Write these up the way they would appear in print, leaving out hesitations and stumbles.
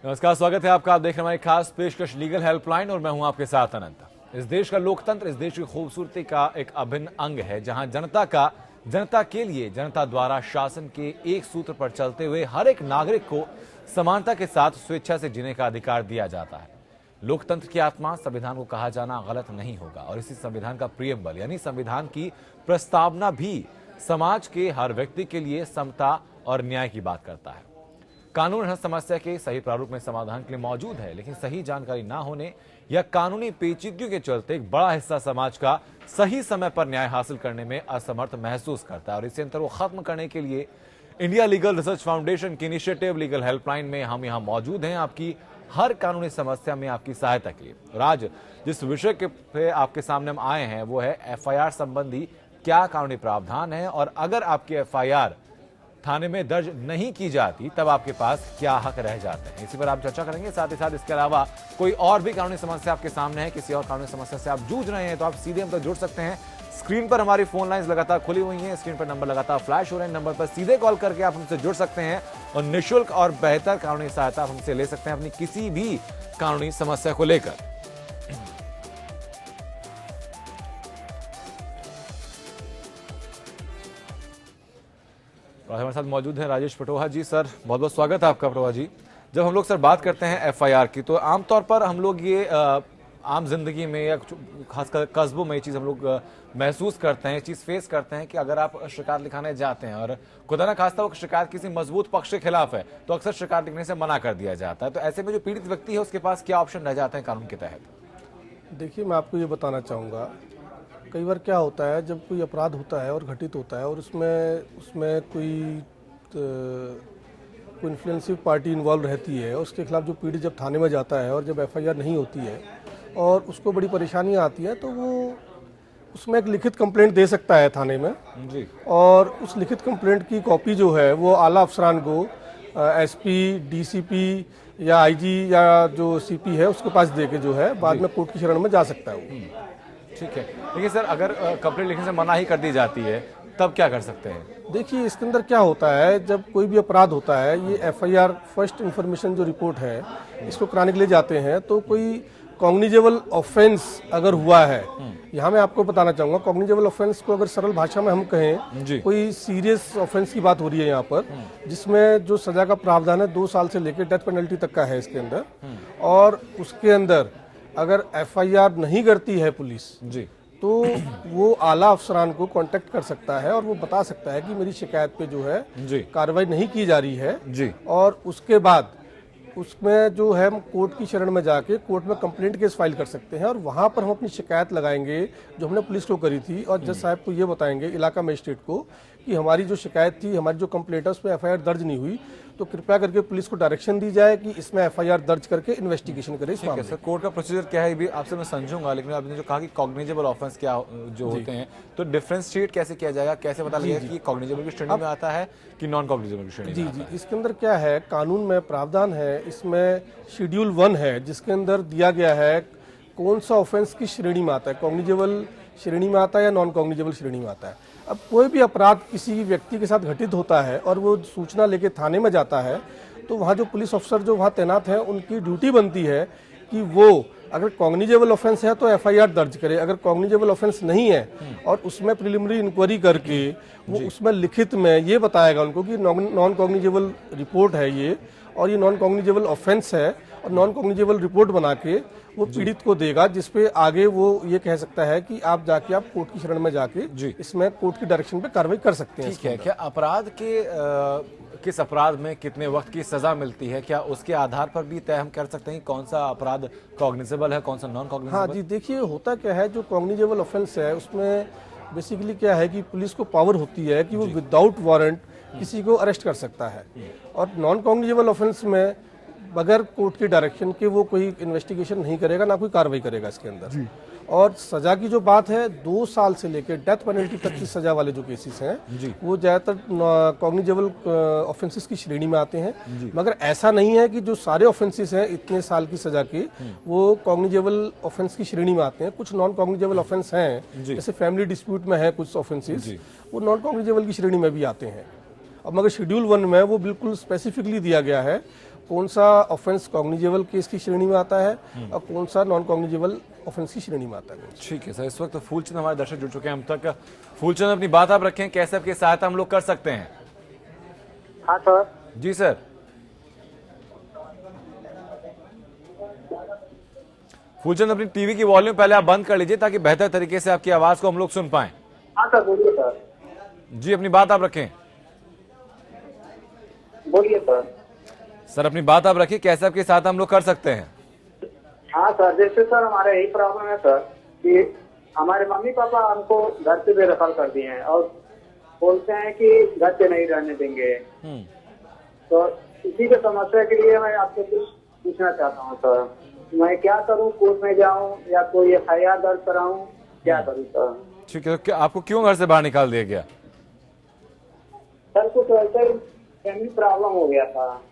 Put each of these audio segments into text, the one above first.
नमस्कार, स्वागत है आपका। आप देख रहे हैं हमारी खास पेशकश लीगल हेल्पलाइन और मैं हूं आपके साथ अनंत। इस देश का लोकतंत्र इस देश की खूबसूरती का एक अभिन्न अंग है, जहां जनता के लिए जनता द्वारा शासन के एक सूत्र पर चलते हुए हर एक नागरिक को समानता के साथ स्वेच्छा से जीने का अधिकार दिया जाता है। लोकतंत्र की आत्मा संविधान को कहा जाना गलत नहीं होगा और इसी संविधान का प्रियम्बल यानी संविधान की प्रस्तावना भी समाज के हर व्यक्ति के लिए समता और न्याय की बात करता है। कानून हर समस्या के सही प्रारूप में समाधान के लिए मौजूद है, लेकिन सही जानकारी ना होने या कानूनी पेचीदगियों के चलते एक बड़ा हिस्सा समाज का सही समय पर न्याय हासिल करने में असमर्थ महसूस करता है। और इसी अंतर को खत्म करने के लिए इंडिया लीगल रिसर्च फाउंडेशन की इनिशिएटिव लीगल हेल्पलाइन में हम यहाँ मौजूद हैं, आपकी हर कानूनी समस्या में आपकी सहायता के लिए। और आज जिस विषय पे आपके सामने हम आए हैं वो है FIR संबंधी क्या कानूनी प्रावधान है, और अगर आपकी FIR थाने में दर्ज नहीं की जाती तब आपके पास क्या हक रह जाते हैं, इसी पर आप चर्चा करेंगे। साथ ही साथ इसके अलावा कोई और भी कानूनी समस्या आपके सामने है, किसी और कानूनी समस्या से आप जूझ रहे हैं, तो आप सीधे हम तक जुड़ सकते हैं। स्क्रीन पर हमारी फोन लाइंस लगातार खुली हुई हैं, स्क्रीन पर नंबर लगातार फ्लैश हो रहे हैं, नंबर पर सीधे कॉल करके आप हमसे जुड़ सकते हैं और निःशुल्क और बेहतर कानूनी सहायता आप हमसे ले सकते हैं अपनी किसी भी कानूनी समस्या को लेकर। और हमारे साथ मौजूद हैं राजेश पटोहा जी। सर, बहुत बहुत स्वागत है आपका। पटोहा जी, जब हम लोग सर बात करते हैं FIR की, तो आमतौर पर हम लोग ये आम जिंदगी में या खासकर कस्बों में ये चीज़ हम लोग महसूस करते हैं, ये चीज़ फेस करते हैं कि अगर आप शिकायत लिखाने जाते हैं और खुदा ना खास्ता वो शिकायत किसी मजबूत पक्ष के खिलाफ है तो अक्सर शिकायत लिखने से मना कर दिया जाता है। तो ऐसे में जो पीड़ित व्यक्ति है उसके पास क्या ऑप्शन रह जाते हैं कानून के तहत? देखिए, मैं आपको ये बताना चाहूँगा, कई बार क्या होता है जब कोई अपराध होता है और घटित होता है और उसमें कोई इन्फ्लुएंसिव पार्टी इन्वॉल्व रहती है, उसके खिलाफ जो पीड़ित जब थाने में जाता है और जब FIR नहीं होती है और उसको बड़ी परेशानियाँ आती हैं, तो वो उसमें एक लिखित कंप्लेंट दे सकता है थाने में जी। और उस लिखित कंप्लेंट की कॉपी जो है वो आला अफसरान को SP, DCP या IG या जो CP है उसके पास दे के जो है बाद में कोर्ट की शरण में जा सकता है वो। ठीक है, लेकिन सर अगर कंप्लेंट लिखने से मना ही कर दी जाती है तब क्या कर सकते हैं? देखिए, इसके अंदर क्या होता है, जब कोई भी अपराध होता है, ये FIR फर्स्ट इन्फॉर्मेशन जो रिपोर्ट है इसको कराने के लिए जाते हैं, तो कोई कॉग्निजेबल ऑफेंस अगर हुआ है, यहाँ मैं आपको बताना चाहूँगा, कॉग्निजेबल ऑफेंस को अगर सरल भाषा में हम कहें, कोई सीरियस ऑफेंस की बात हो रही है यहाँ पर, जिसमें जो सजा का प्रावधान है 2 साल से लेकर डेथ पेनल्टी तक का है इसके अंदर, और उसके अंदर अगर FIR नहीं करती है पुलिस जी, तो वो आला अफसरान को कांटेक्ट कर सकता है और वो बता सकता है कि मेरी शिकायत पे जो है कार्रवाई नहीं की जा रही है जी। और उसके बाद उसमें जो है हम कोर्ट की शरण में जाके कोर्ट में कंप्लेंट केस फाइल कर सकते हैं और वहाँ पर हम अपनी शिकायत लगाएंगे जो हमने पुलिस को करी थी, और जज साहब को ये बताएंगे, इलाका मजिस्ट्रेट को, कि हमारी जो शिकायत थी, हमारी जो कंप्लेंट है उसमें FIR दर्ज नहीं हुई, तो कृपया करके पुलिस को डायरेक्शन दी जाए कि इसमें FIR दर्ज करके इन्वेस्टिगेशन करे। ठीक है सर, कोर्ट का प्रोसीजर क्या है भी आपसे मैं समझूंगा, लेकिन आपने जो कहा कि कॉग्निजेबल ऑफेंस क्या जो होते हैं, तो डिफरेंशिएट कैसे किया जाएगा, कैसे पता लगेगा कि कॉग्निजेबल की श्रेणी में आता है कि नॉन कॉग्निजेबल की श्रेणी में आता है? इसके अंदर क्या है, कानून में प्रावधान है, इसमें शेड्यूल 1 है जिसके अंदर दिया गया है कौन सा ऑफेंस की श्रेणी में आता है, कॉग्निजेबल श्रेणी में आता है या नॉन कॉग्निजेबल श्रेणी में आता है। अब कोई भी अपराध किसी व्यक्ति के साथ घटित होता है और वो सूचना लेके थाने में जाता है, तो वहाँ जो पुलिस अफसर जो वहाँ तैनात हैं उनकी ड्यूटी बनती है कि वो अगर कॉग्निजेबल ऑफेंस है तो FIR दर्ज करे, अगर कॉग्निजेबल ऑफेंस नहीं है और उसमें प्रिलिमिनरी इंक्वायरी करके वो उसमें लिखित में ये बताएगा उनको कि नॉन कॉग्निजेबल रिपोर्ट है ये, और ये नॉन कॉग्निजेबल ऑफेंस है, और नॉन कॉग्निजेबल रिपोर्ट बना के वो पीड़ित को देगा, जिसपे आगे वो ये कह सकता है कि आप जाके आप कोर्ट की शरण में जाके इसमें कोर्ट की डायरेक्शन पे कार्रवाई कर सकते हैं। ठीक है, क्या अपराध के किस अपराध में कितने वक्त की सजा मिलती है, क्या उसके आधार पर भी तय हम कर सकते हैं कौन सा अपराध कॉग्निजेबल है, कौन सा नॉन कॉग्निजेबल? हाँ जी, देखिए होता क्या है, जो कॉग्निजेबल ऑफेंस है उसमें बेसिकली क्या है कि पुलिस को पावर होती है कि वो विदाउट वारंट किसी को अरेस्ट कर सकता है, और नॉन कॉग्निजेबल ऑफेंस में बगैर कोर्ट की डायरेक्शन के वो कोई इन्वेस्टिगेशन नहीं करेगा, ना कोई कार्रवाई करेगा इसके अंदर। और सजा की जो बात है, 2 साल से लेकर डेथ पेनल्टी तक की सजा वाले जो केसेस हैं वो ज्यादातर कॉग्निजेबल ऑफेंसेस की श्रेणी में आते हैं, मगर ऐसा नहीं है कि जो सारे ऑफेंसेस हैं इतने साल की सजा के वो कॉग्निजेबल ऑफेंस की श्रेणी में आते हैं। कुछ नॉन कॉग्निजेबल ऑफेंस हैं, जैसे फैमिली डिस्प्यूट में है कुछ ऑफेंसेस, वो नॉन कॉग्निजेबल की श्रेणी में भी आते हैं। अब मगर शेड्यूल 1 में वो बिल्कुल स्पेसिफिकली दिया गया है, कौन सा ऑफेंस कॉग्निजेबल केस की श्रेणी में आता है और कौन सा नॉन कॉग्निजेबल ऑफेंस की श्रेणी में आता है। ठीक है सर, इस वक्त फूलचंद हमारे दर्शक जुड़ चुके हैं हम तक। फूलचंद, अपनी बात आप रखें, कैसे आपकी सहायता हम लोग कर सकते हैं? हाँ सर। जी सर। फूलचंद, अपनी टीवी की वॉल्यूम पहले आप बंद कर लीजिए ताकि बेहतर तरीके से आपकी आवाज को हम लोग सुन पाएं। हाँ सर, बोलिए सर। जी, अपनी बात आप रखें। बोलिए सर। सर, अपनी बात आप रखिए, कैसे आपकी सहायता हम लोग कर सकते हैं? हाँ सर, जैसे सर हमारा यही प्रॉब्लम है सर कि हमारे मम्मी पापा हमको घर से बेदखल कर दिए हैं और बोलते हैं कि घर पे नहीं रहने देंगे। तो इसी के समस्या के लिए मैं आपसे कुछ पूछना चाहता हूँ सर, मैं क्या करूँ? कोर्ट में जाऊँ या कोई FIR दर्ज कराऊँ, क्या करूँ सर? ठीक है, तो क्या आपको क्यों घर से बाहर निकाल दिया गया? सर कुछ ऐसे फैमिली प्रॉब्लम हो गया था।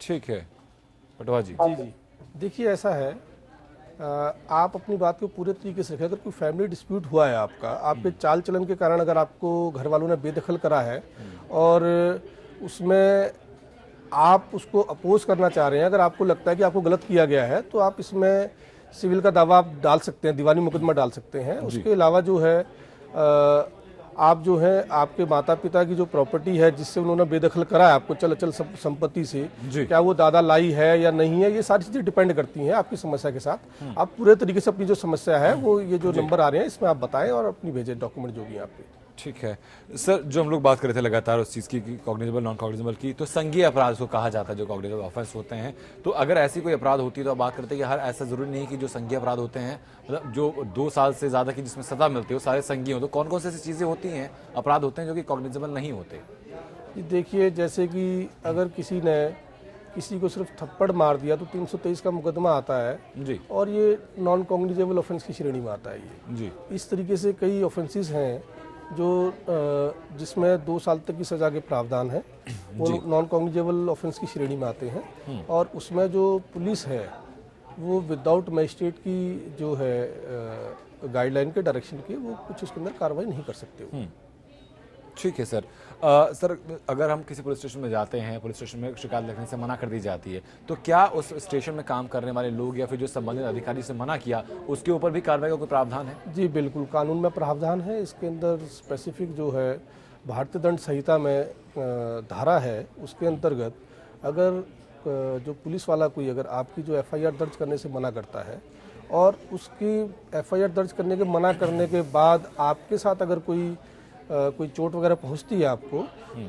ठीक है पटवा जी। जी, देखिए ऐसा है, आप अपनी बात को पूरे तरीके से रखें। अगर कोई फैमिली डिस्प्यूट हुआ है आपका, आपके चाल चलन के कारण अगर आपको घर वालों ने बेदखल करा है और उसमें आप उसको अपोज करना चाह रहे हैं, अगर आपको लगता है कि आपको गलत किया गया है तो आप इसमें सिविल का दावा आप डाल सकते हैं, दीवानी मुकदमा डाल सकते हैं। उसके अलावा जो है आप जो है आपके माता पिता की जो प्रॉपर्टी है जिससे उन्होंने बेदखल करा है आपको चल अचल संपत्ति से, क्या वो दादा लाई है या नहीं है, ये सारी चीजें डिपेंड करती हैं आपकी समस्या के साथ। आप पूरे तरीके से अपनी जो समस्या है वो ये जो नंबर आ रहे हैं इसमें आप बताएं और अपनी भेजें डॉक्यूमेंट जो भी आपके। ठीक है सर, जो हम लोग बात कर रहे थे लगातार उस चीज़ की कॉग्निजेबल नॉन कॉग्निजेबल की, तो संज्ञेय अपराध को कहा जाता है जो कॉग्निजेबल ऑफेंस होते हैं। तो अगर ऐसी कोई अपराध होती है तो आप बात करते हैं कि हर ऐसा जरूरी नहीं कि जो संज्ञेय अपराध होते हैं, मतलब जो 2 साल से ज़्यादा की जिसमें सजा मिलती है वो सारे संज्ञेय हो। तो कौन कौन सी ऐसी चीज़ें होती हैं, अपराध होते हैं जो कि कॉग्निजेबल नहीं होते? देखिए, जैसे कि अगर किसी ने किसी को सिर्फ थप्पड़ मार दिया तो 323 का मुकदमा आता है जी, और ये नॉन कॉग्निजेबल ऑफेंस की श्रेणी में आता है ये। जी, इस तरीके से कई ऑफेंसेस हैं जो जिसमें 2 साल तक की सजा के प्रावधान है, वो नॉन कॉग्निजेबल ऑफेंस की श्रेणी में आते हैं। और उसमें जो पुलिस है वो विदाउट मजिस्ट्रेट की जो है गाइडलाइन के डायरेक्शन के वो कुछ उसके अंदर कार्रवाई नहीं कर सकते वो। ठीक है सर। सर, अगर हम किसी पुलिस स्टेशन में जाते हैं, पुलिस स्टेशन में शिकायत लिखने से मना कर दी जाती है, तो क्या उस स्टेशन में काम करने वाले लोग या फिर जो संबंधित अधिकारी से मना किया उसके ऊपर भी कार्रवाई का कोई प्रावधान है? जी बिल्कुल, कानून में प्रावधान है। इसके अंदर स्पेसिफिक जो है भारतीय दंड संहिता में धारा है, उसके अंतर्गत अगर जो पुलिस वाला कोई अगर आपकी जो FIR दर्ज करने से मना करता है और उसकी FIR दर्ज करने के मना करने के बाद आपके साथ अगर कोई चोट वगैरह पहुंचती है आपको,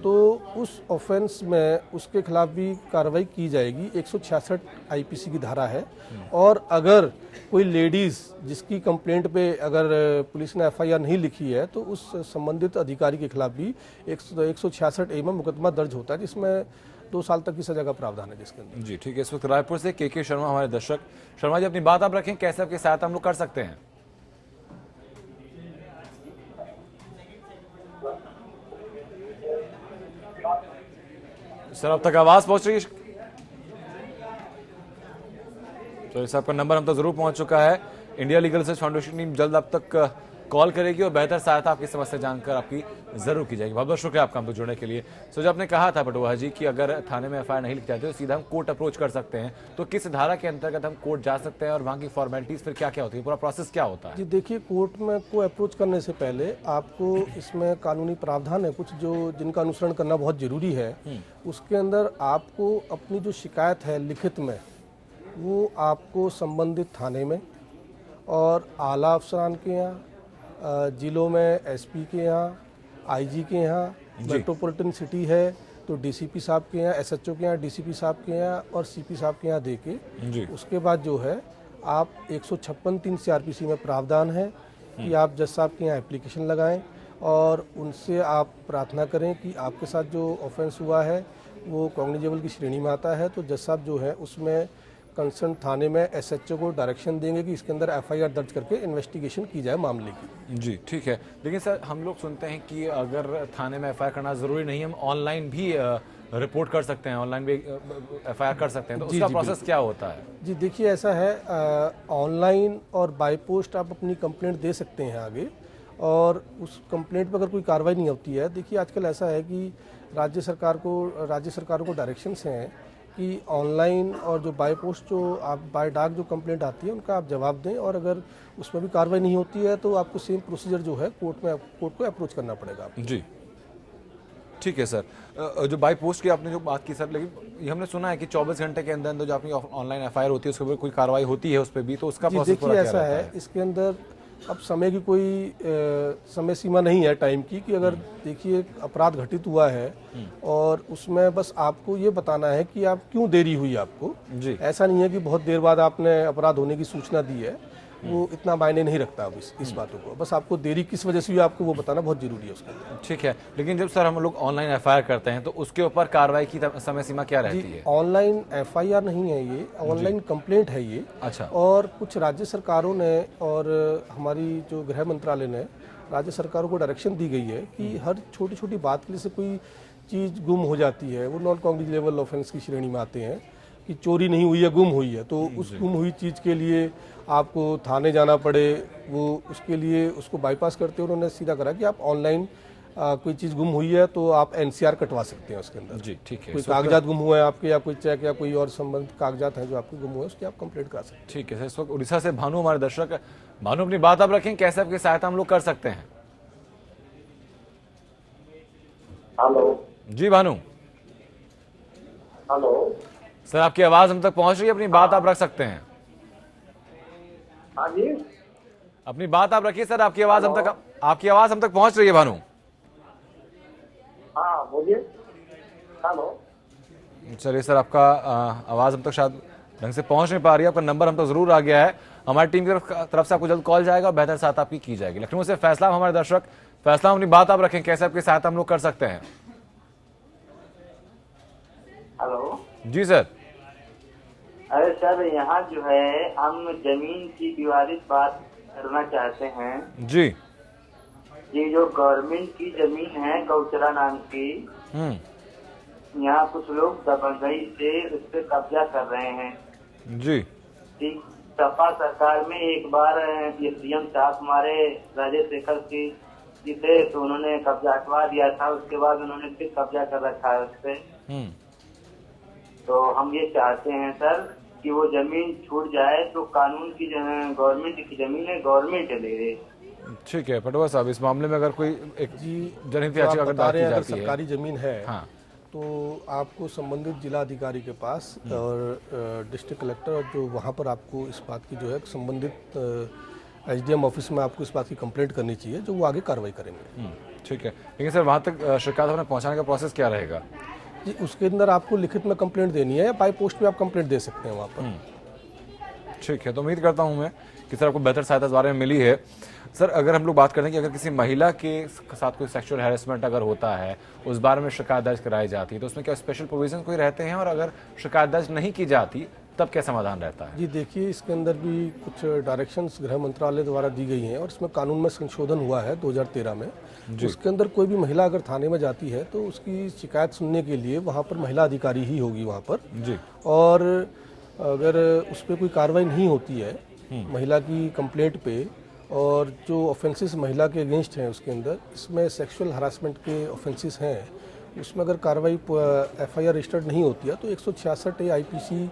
तो उस ऑफेंस में उसके खिलाफ भी कार्रवाई की जाएगी। 166 IPC की धारा है। और अगर कोई लेडीज़ जिसकी कंप्लेंट पे अगर पुलिस ने FIR नहीं लिखी है तो उस संबंधित अधिकारी के खिलाफ भी 166A में मुकदमा दर्ज होता है, जिसमें 2 साल तक की सजा का प्रावधान है जिसके अंदर। जी ठीक है। इस वक्त रायपुर से KK शर्मा हमारे दर्शक। शर्मा जी, अपनी बात आप रखें, कैसे आपकी सहायता हम लोग कर सकते हैं? सर, अब तक आवाज पहुंच रही है? तो इस आपका नंबर हम तक जरूर पहुंच चुका है। India legal research foundation team जल्द आप तक कॉल करेगी और बेहतर सहायता आपकी समस्या जानकर आपकी जरूर की जाएगी। बहुत बहुत शुक्रिया आपका हम तक जुड़ने के लिए। सो जो आपने कहा था पटवाहा जी कि अगर थाने में FIR नहीं लिख जाते तो सीधा हम कोर्ट अप्रोच कर सकते हैं, तो किस धारा के अंतर्गत हम कोर्ट जा सकते हैं और वहाँ की फॉर्मेलिटीज फिर क्या क्या होती है, पूरा प्रोसेस क्या होता है? जी देखिए, कोर्ट में को अप्रोच करने से पहले आपको इसमें कानूनी प्रावधान है कुछ जो जिनका अनुसरण करना बहुत जरूरी है। उसके अंदर आपको अपनी जो शिकायत है लिखित में वो आपको संबंधित थाने में और आला अफसरान के यहाँ, जिलों में SP के यहाँ, IG के यहाँ, मेट्रोपॉलिटन सिटी है तो DCP साहब के यहाँ, SHO के यहाँ, DCP साहब के यहाँ और CP साहब के यहाँ दे के उसके बाद जो है आप 156(3) CRPC में प्रावधान है कि आप जज साहब के यहाँ एप्लीकेशन लगाएं और उनसे आप प्रार्थना करें कि आपके साथ जो ऑफेंस हुआ है वो कॉग्निजेबल की श्रेणी में आता है। तो जज साहब जो है उसमें कंसर्न थाने में SHO को डायरेक्शन देंगे कि इसके अंदर FIR दर्ज करके इन्वेस्टिगेशन की जाए मामले की। जी ठीक है। लेकिन सर, हम लोग सुनते हैं कि अगर थाने में FIR करना जरूरी नहीं, हम ऑनलाइन भी रिपोर्ट कर सकते हैं, ऑनलाइन भी FIR कर सकते हैं, तो उसका प्रोसेस क्या होता है? जी देखिए, ऐसा है, ऑनलाइन और बाय पोस्ट आप अपनी कंप्लेंट दे सकते हैं आगे, और उस कंप्लेंट पर अगर कोई कार्रवाई नहीं होती है, देखिए आजकल ऐसा है कि राज्य सरकारों को डायरेक्शंस हैं कि ऑनलाइन और जो बाय पोस्ट जो आप बाय डाक जो कंप्लेंट आती है उनका आप जवाब दें, और अगर उसमें भी कार्रवाई नहीं होती है तो आपको सेम प्रोसीजर जो है कोर्ट को अप्रोच करना पड़ेगा आपको। जी ठीक है सर। जो बाई पोस्ट की आपने जो बात की सर, लेकिन ये हमने सुना है कि 24 घंटे के अंदर अंदर जो अपनी ऑनलाइन एफआईआर होती है उसके ऊपर कोई कार्रवाई होती है उस पर भी, तो उसका जी प्रोसेस देखिए पूरा क्या ऐसा रहता है, इसके अंदर अब समय की कोई समय सीमा नहीं है टाइम की, कि अगर देखिए एक अपराध घटित हुआ है और उसमें बस आपको ये बताना है कि आप क्यों देरी हुई आपको। जी ऐसा नहीं है कि बहुत देर बाद आपने अपराध होने की सूचना दी है, वो इतना मायने नहीं रखता अब इस बातों को, बस आपको देरी किस वजह से हुई आपको वो बताना बहुत जरूरी है उसके अंदर। ठीक है। लेकिन जब सर हम लोग ऑनलाइन एफआईआर करते हैं तो उसके ऊपर कार्रवाई की समय सीमा क्या रहती है? ऑनलाइन एफआईआर नहीं है ये, ऑनलाइन कंप्लेंट है ये। अच्छा। और कुछ राज्य सरकारों ने और हमारी जो गृह मंत्रालय ने राज्य सरकारों को डायरेक्शन दी गई है कि हर छोटी छोटी बात के लिए से कोई चीज़ गुम हो जाती है, वो नॉन कॉग्निजेबल ऑफेंस की श्रेणी में आते हैं, कि चोरी नहीं हुई है गुम हुई है, तो उस गुम हुई चीज़ के लिए आपको थाने जाना पड़े, वो उसके लिए उसको बाईपास करते हुए उन्होंने सीधा करा कि आप ऑनलाइन कोई चीज़ गुम हुई है तो आप एनसीआर कटवा सकते हैं उसके अंदर। जी ठीक है। कोई कागजात गुम हुए हैं आपके, या कोई चेक या कोई और संबंधित कागजात हैं जो आपके गुम हुए हैं, उसकी आप कंप्लेंट करा सकते हैं। ठीक है सर। इस वक्त उड़ीसा से भानु हमारे दर्शक। भानु अपनी बात आप रखें, कैसे आपकी सहायता हम लोग कर सकते हैं? हेलो। जी भानु। हेलो। सर आपकी आवाज हम तक पहुंच रही है, अपनी बात आप रख सकते हैं। हाँ जी। अपनी बात आप रखिए सर, आपकी आवाज हम तक पहुंच रही है भानु। हाँ बोलिए। हेलो। चलिए सर, आपका आवाज हम तक शायद ढंग से पहुंच नहीं पा रही है, आपका नंबर हम तक जरूर आ गया है। हमारी टीम की तरफ से आपको जल्द कॉल जाएगा, बेहतर सहायता आपकी की जाएगी। लखनऊ से फैसला हमारे दर्शक। फैसला अपनी बात आप रखें, कैसे आपकी सहायता हम लोग कर सकते हैं? हेलो। जी सर। अरे सर, यहाँ जो है हम जमीन की विवादित बात करना चाहते हैं। जी। ये जो गवर्नमेंट की जमीन है गौचरा नाम की, यहाँ कुछ लोग दबंगई से उस पर कब्जा कर रहे हैं। जी। ठीक। सपा सरकार में एक बार ये सीएम साहब हमारे राजेश जी थे, तो उन्होंने कब्जा हटवा दिया था, उसके बाद उन्होंने फिर कब्जा कर रखा है उस पर। तो हम ये चाहते हैं सर कि वो जमीन छूट जाए, तो कानून की गवर्नमेंट की जमीन है, गवर्नमेंट ले। ठीक है पटवा साहब, इस मामले में अगर कोई एक जनहित याचिका अगर दाखिल की जाती है, सरकारी जमीन है, हाँ, तो आपको संबंधित जिला अधिकारी के पास और डिस्ट्रिक्ट कलेक्टर, और जो वहाँ पर आपको इस बात की जो है संबंधित एसडीएम ऑफिस में आपको इस बात की कंप्लेंट करनी चाहिए, जो वो आगे कार्रवाई करेंगे। ठीक है। लेकिन सर वहाँ तक शिकायत अपने पहुँचाने का प्रोसेस क्या रहेगा? जी, उसके अंदर आपको लिखित में कंप्लेंट देनी है, या बाय पोस्ट में आप कंप्लेंट दे सकते हैं वहाँ पर। ठीक है। तो उम्मीद करता हूँ मैं कि सर आपको बेहतर सहायता इस बारे में मिली है। सर अगर हम लोग बात करते हैं कि अगर किसी महिला के साथ कोई सेक्सुअल हैरेसमेंट अगर होता है, उस बारे में शिकायत दर्ज कराई जाती है, तो उसमें क्या स्पेशल प्रोविजन कोई रहते हैं, और अगर शिकायत दर्ज नहीं की जाती तब क्या समाधान रहता है? जी देखिए, इसके अंदर भी कुछ डायरेक्शंस गृह मंत्रालय द्वारा दी गई हैं, और इसमें कानून में संशोधन हुआ है 2013 में। उसके अंदर कोई भी महिला अगर थाने में जाती है तो उसकी शिकायत सुनने के लिए वहाँ पर महिला अधिकारी ही होगी वहाँ पर जी। और अगर उस पर कोई कार्रवाई नहीं होती है महिला की कंप्लेंट पे, और जो ऑफेंसेस महिला के अगेंस्ट हैं उसके अंदर, इसमें सेक्सुअल हरासमेंट के ऑफेंसेस हैं, उसमें अगर कार्रवाई एफआईआर रजिस्टर्ड नहीं होती है तो 166A आईपीसी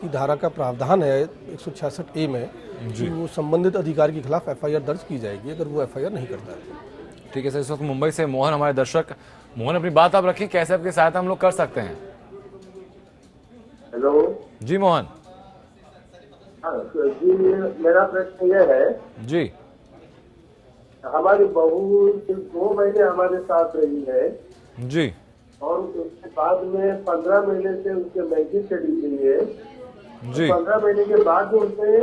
की धारा का प्रावधान है 166A में कि वो संबंधित अधिकारी के खिलाफ एफआईआर दर्ज की जाएगी अगर वो एफआईआर नहीं करता है। ठीक है सर। इस वक्त मुंबई से मोहन हमारे दर्शक। मोहन अपनी बात आप रखें, कैसे आपकी सहायता हम लोग कर सकते हैं? हेलो जी मोहन। जी, मेरा प्रश्न यह है जी, हमारी बहू सिर्फ 2 महीने हमारे साथ रही है जी, और उसके बाद में 15 महीने से उसके मैजिक चली गई है जी। 15 महीने के बाद उसने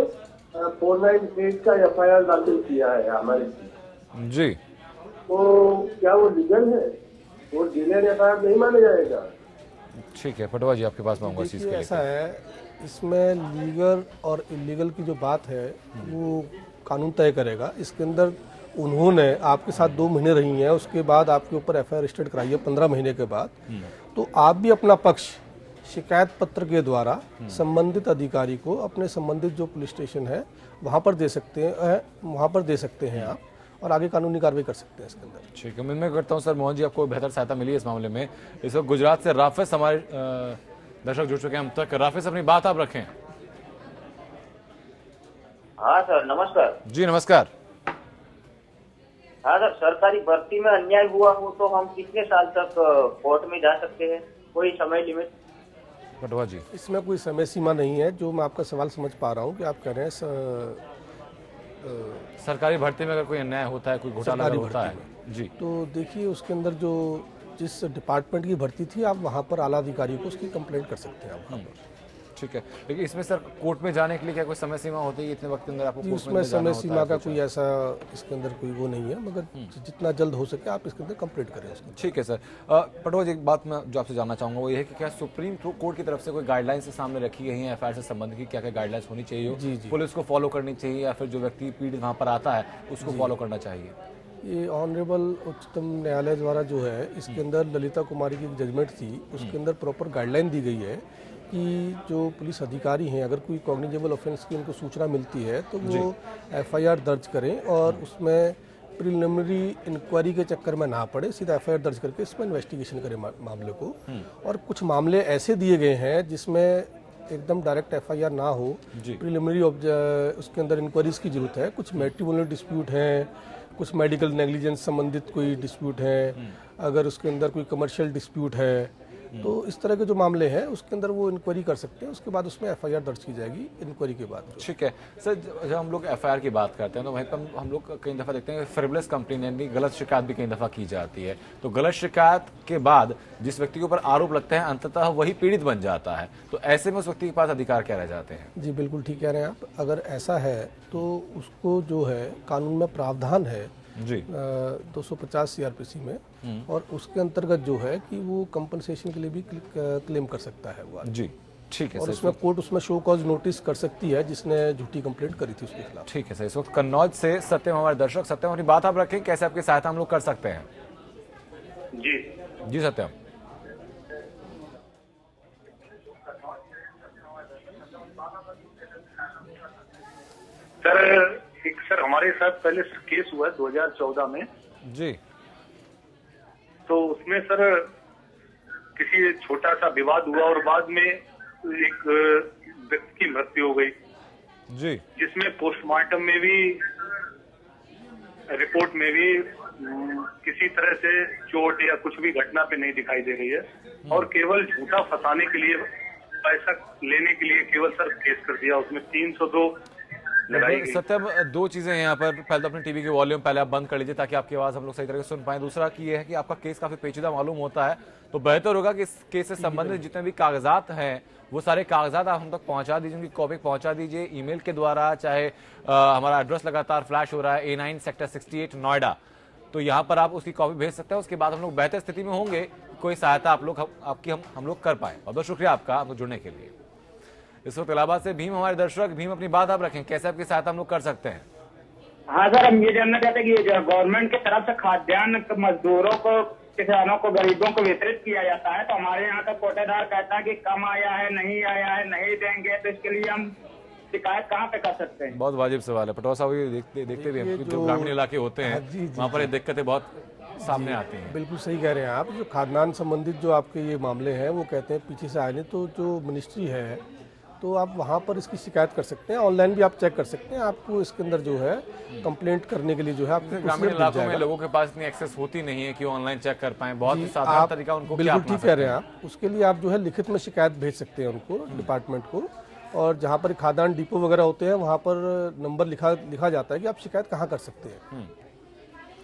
498 का एफआईआर दाखिल किया है हमारे जी। तो क्या वो लीगल है? वो डिलेड एफआईआर नहीं माना जाएगा? ठीक है पटवा जी, आपके पास मैं आऊंगा इस चीज के लिए। ऐसा है, इसमें लीगल और इलीगल की जो बात है वो कानून तय करेगा। इसके अंदर उन्होंने आपके साथ 2 महीने रही हैं, उसके बाद आपके ऊपर एफआईआर रजिस्टर्ड कराई है 15 महीने के बाद, तो आप भी अपना पक्ष शिकायत पत्र के द्वारा संबंधित अधिकारी को अपने संबंधित जो पुलिस स्टेशन है वहाँ पर दे सकते हैं आप, और आगे कानूनी कार्रवाई कर सकते हैं इसके अंदर। ठीक है। मैं करता हूँ सर मोहन जी, आपको बेहतर सहायता मिली है इस मामले में। इस वक्त गुजरात से राफेज हमारे दर्शक जुड़ चुके हैं हम तक। राफिज, अपनी बात आप रखें। हाँ सर, नमस्कार। जी नमस्कार। हाँ सर, सरकारी भर्ती में अन्याय हुआ हो तो हम कितने साल तक कोर्ट में जा सकते हैं? कोई समय लिमिट? पटवा जी, इसमें कोई समय सीमा नहीं है। जो मैं आपका सवाल समझ पा रहा हूँ कि आप कह रहे हैं सरकारी भर्ती में अगर कोई अन्याय होता है, कोई घोटाला सरकारी होता है भर्ती जी, तो देखिए उसके अंदर जो जिस डिपार्टमेंट की भर्ती थी, आप वहाँ पर आला अधिकारी को उसकी कंप्लेंट कर सकते हैं आप वहाँ पर। ठीक है। लेकिन इसमें सर कोर्ट में जाने के लिए क्या कोई समय सीमा होती है? इतने वक्त के अंदर आपको जी, कोर्ट में उसमें जाना समय होता सीमा है का कुछ? कोई ऐसा इसके अंदर कोई वो नहीं है, मगर जितना जल्द हो सके आप इसके अंदर कंप्लीट करें उसको। ठीक है सर। पटवा जी, एक बात मैं जो आपसे जानना चाहूँगा वो ये है कि क्या सुप्रीम कोर्ट की तरफ से कोई गाइडलाइंस सामने रखी गई हैं एफआईआर से संबंधित की? क्या क्या गाइडलाइंस होनी चाहिए? जी, जी। पुलिस को फॉलो करनी चाहिए या फिर जो व्यक्ति पीड़ित वहाँ पर आता है उसको फॉलो करना चाहिए? ये ऑनरेबल उच्चतम न्यायालय द्वारा जो है इसके अंदर ललिता कुमारी की जजमेंट थी, उसके अंदर प्रॉपर गाइडलाइन दी गई है कि जो पुलिस अधिकारी हैं, अगर कोई कॉग्निजेबल ऑफेंस की उनको सूचना मिलती है तो वो एफआईआर दर्ज करें और उसमें प्रिलिमिनरी इंक्वायरी के चक्कर में ना पड़े, सीधा एफआईआर दर्ज करके इसमें इन्वेस्टिगेशन करें मामले को। और कुछ मामले ऐसे दिए गए हैं जिसमें एकदम डायरेक्ट एफआईआर ना हो, प्रिलिमिनरी उसके अंदर इंक्वायरीज की जरूरत है। कुछ मैट्रिमोनियल डिस्प्यूट हैं, कुछ मेडिकल नेग्लिजेंस संबंधित कोई डिस्प्यूट है, अगर उसके अंदर कोई कमर्शियल डिस्प्यूट है, तो इस तरह के जो मामले हैं उसके अंदर वो इंक्वायरी कर सकते हैं। उसके बाद उसमें एफआईआर दर्ज की जाएगी इंक्वायरी के बाद। ठीक है सर। जब हम लोग एफआईआर की बात करते हैं तो वहीं पर हम लोग कई दफ़ा देखते हैं फ्रिवलेस कंप्लेंट यानी गलत शिकायत भी कई दफ़ा की जाती है। तो गलत शिकायत के बाद जिस व्यक्ति के ऊपर आरोप लगता है अंततः वही पीड़ित बन जाता है, तो ऐसे में उस व्यक्ति के पास अधिकार क्या रह जाते हैं? जी बिल्कुल ठीक कह रहे हैं आप। अगर ऐसा है तो उसको जो है कानून में प्रावधान है जी 250 सीआरपीसी में, और उसके अंतर्गत जो है कि वो कंपनसेशन के लिए भी क्लेम कर सकता है वो। जी ठीक है और सर। उसमें कोर्ट उसमें शो कॉज नोटिस कर सकती है जिसने झूठी कंप्लेंट करी थी उसके खिलाफ। ठीक है सर। इस वक्त कन्नौज से सत्यम हमारे दर्शक। सत्यम, अपनी बात आप रखें, कैसे आपकी सहायता हम लोग कर सकते हैं? जी जी सत्यम। सर हमारे साथ पहले केस हुआ 2014 में। जी। तो उसमें सर किसी छोटा सा विवाद हुआ और बाद में एक व्यक्ति की मृत्यु हो गई, जी। जिसमें पोस्टमार्टम में भी रिपोर्ट में भी किसी तरह से चोट या कुछ भी घटना पे नहीं दिखाई दे रही है, और केवल झूठा फंसाने के लिए, पैसा लेने के लिए केवल सर केस कर दिया। उसमें 302 लगाई गई। सत्यम, दो चीजें हैं यहाँ पर। पहले तो अपने टीवी की वॉल्यूम पहले आप बंद कर लीजिए ताकि आपकी आवाज हम लोग सही तरह से सुन पाए। दूसरा की ये है कि आपका केस काफी पेचीदा मालूम होता है, तो बेहतर होगा कि इस केस से संबंधित जितने भी कागजात हैं वो सारे कागजात आप हम तक पहुंचा दीजिए, उनकी कॉपी पहुंचा दीजिए ईमेल के द्वारा। चाहे हमारा एड्रेस लगातार फ्लैश हो रहा है A9 सेक्टर 68 नोएडा, तो यहाँ पर आप उसकी कॉपी भेज सकते हैं। उसके बाद हम लोग बेहतर स्थिति में होंगे, कोई सहायता आप लोग आपकी हम लोग कर पाए। बहुत बहुत शुक्रिया आपका आपको जुड़ने के लिए। इस वक्त इलाहाबाद से भीम हमारे दर्शक। भीम, अपनी बात आप रखें, कैसे आपकी सहायता हम लोग कर सकते हैं? हाँ सर, हम ये जानना चाहते हैं कि जो गवर्नमेंट की तरफ से खाद्यान्न मजदूरों को, किसानों को, गरीबों को वितरित किया जाता है, तो हमारे यहाँ का कोटेदार कहता है कि कम आया है, नहीं आया है, नहीं देंगे, तो इसके लिए हम शिकायत कहाँ पे कर सकते हैं? बहुत वाजिब सवाल है पटवा साहब। ये देखते भी हैं जो ग्रामीण इलाके होते हैं वहाँ पर ये दिक्कतें बहुत सामने आती हैं। बिल्कुल सही कह रहे हैं आप। जो खाद्यान्न संबंधित जो आपके ये मामले हैं वो कहते हैं पीछे से आए नहीं, तो जो मिनिस्ट्री है तो आप वहाँ पर इसकी शिकायत कर सकते हैं। ऑनलाइन भी आप चेक कर सकते हैं। आपको इसके अंदर जो है कंप्लेंट करने के लिए जो है आपको ग्रामीण इलाकों में लोगों के पास इतनी एक्सेस होती नहीं है कि ऑनलाइन चेक कर पाएं। बहुत ही साधारण तरीका उनको बिल्कुल ठीक कह रहे हैं आप। उसके लिए आप जो है लिखित में शिकायत भेज सकते हैं उनको, डिपार्टमेंट को, और जहाँ पर खाद्यान्न डिपो वगैरह होते हैं वहाँ पर नंबर लिखा जाता है कि आप शिकायत कहाँ कर सकते हैं।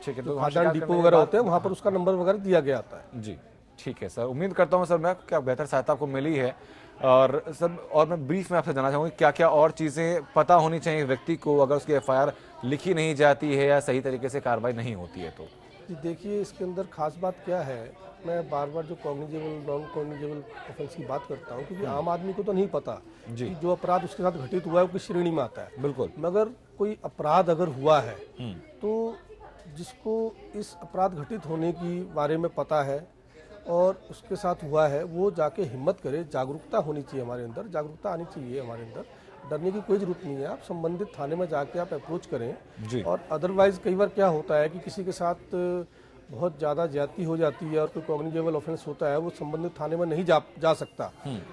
ठीक है। तो खाद्यान्न डिपो वगैरह होते हैं वहाँ पर उसका नंबर वगैरह दिया गया आता है। जी ठीक है सर। उम्मीद करता हूँ सर मैं क्या बेहतर सहायता आपको मिली है। और सर, और मैं ब्रीफ में आपसे जानना चाहूँगी क्या क्या और चीज़ें पता होनी चाहिए व्यक्ति को अगर उसकी एफआईआर लिखी नहीं जाती है या सही तरीके से कार्रवाई नहीं होती है तो? जी देखिए, इसके अंदर खास बात क्या है, मैं बार बार जो कॉग्निजेबल नॉन कॉग्निजेबल ऑफेंस की बात करता हूँ, क्योंकि आम आदमी को तो नहीं पता कि जो अपराध उसके साथ घटित हुआ है वो किस श्रेणी में आता है। बिल्कुल। मगर कोई अपराध अगर हुआ है तो जिसको इस अपराध घटित होने की बारे में पता है और उसके साथ हुआ है वो जाके हिम्मत करे। जागरूकता होनी चाहिए हमारे अंदर, जागरूकता आनी चाहिए हमारे अंदर। डरने की कोई जरूरत नहीं है। आप संबंधित थाने में जाके आप अप्रोच करें। और अदरवाइज कई बार क्या होता है कि किसी के साथ बहुत ज़्यादा ज्यादती हो जाती है और कोई कॉग्निजेबल ऑफेंस होता है, वो संबंधित थाने में नहीं जा सकता,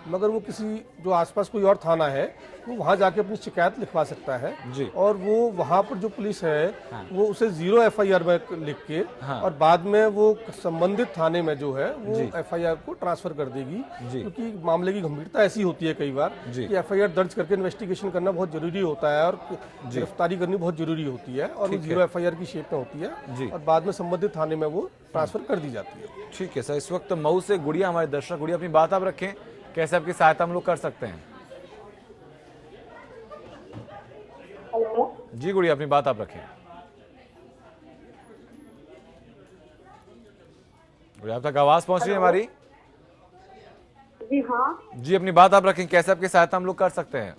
मगर वो किसी जो आसपास कोई और थाना है वो वहाँ जाके अपनी शिकायत लिखवा सकता है जी। और वो वहाँ पर जो पुलिस है वो उसे 0 FIR में लिख के और बाद में वो संबंधित थाने में जो है वो FIR को ट्रांसफर कर देगी, क्योंकि मामले की गंभीरता ऐसी होती है कई बार कि FIR दर्ज करके इन्वेस्टिगेशन करना बहुत जरूरी होता है और गिरफ्तारी करनी बहुत जरूरी होती है और वो 0 FIR की शेप में होती है और बाद में संबंधित थाने में वो ट्रांसफर कर दी जाती है। ठीक है सर, इस वक्त मऊ से गुड़िया हमारे दर्शक, गुड़िया अपनी बात आप रखें, कैसे आपकी सहायता हम लोग कर सकते हैं? हेलो जी गुड़िया अपनी बात आप रखें। गुड़िया आप तक आवाज पहुंच रही है हमारी? जी हाँ। जी अपनी बात आप रखें, कैसे आपकी सहायता हम लोग कर सकते हैं?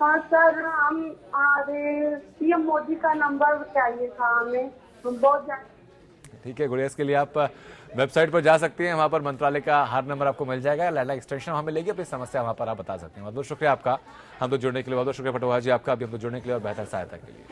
हाँ सर, हम PM मोदी का नंबर चाहिए था हमें, हम बहुत ठीक है गुड़िया, इसके लिए आप वेबसाइट पर जा सकती हैं, वहां पर मंत्रालय का हर नंबर आपको मिल जाएगा, लैंडलाइन एक्सटेंशन वहां मिलेगी, अपनी समस्या वहां पर आप बता सकते हैं। बहुत बहुत शुक्रिया आपका हम तो जुड़ने के लिए, बहुत बहुत शुक्रिया पटवार जी आपका भी हम तो जुड़ने के लिए और बेहतर सहायता के लिए।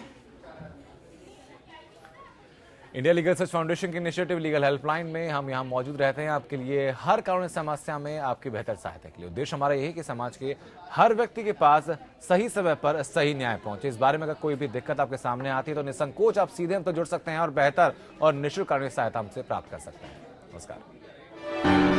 इंडिया लीगल सर्च फाउंडेशन की इनिशिएटिव लीगल हेल्पलाइन में हम यहाँ मौजूद रहते हैं आपके लिए हर कानूनी समस्या में आपकी बेहतर सहायता के लिए। उद्देश्य हमारा यही है कि समाज के हर व्यक्ति के पास सही समय पर सही न्याय पहुंचे। इस बारे में अगर कोई भी दिक्कत आपके सामने आती है तो निसंकोच आप सीधे हम तो जुड़ सकते हैं और बेहतर और निःशुल्क कानूनी सहायता हमसे प्राप्त कर सकते हैं। नमस्कार।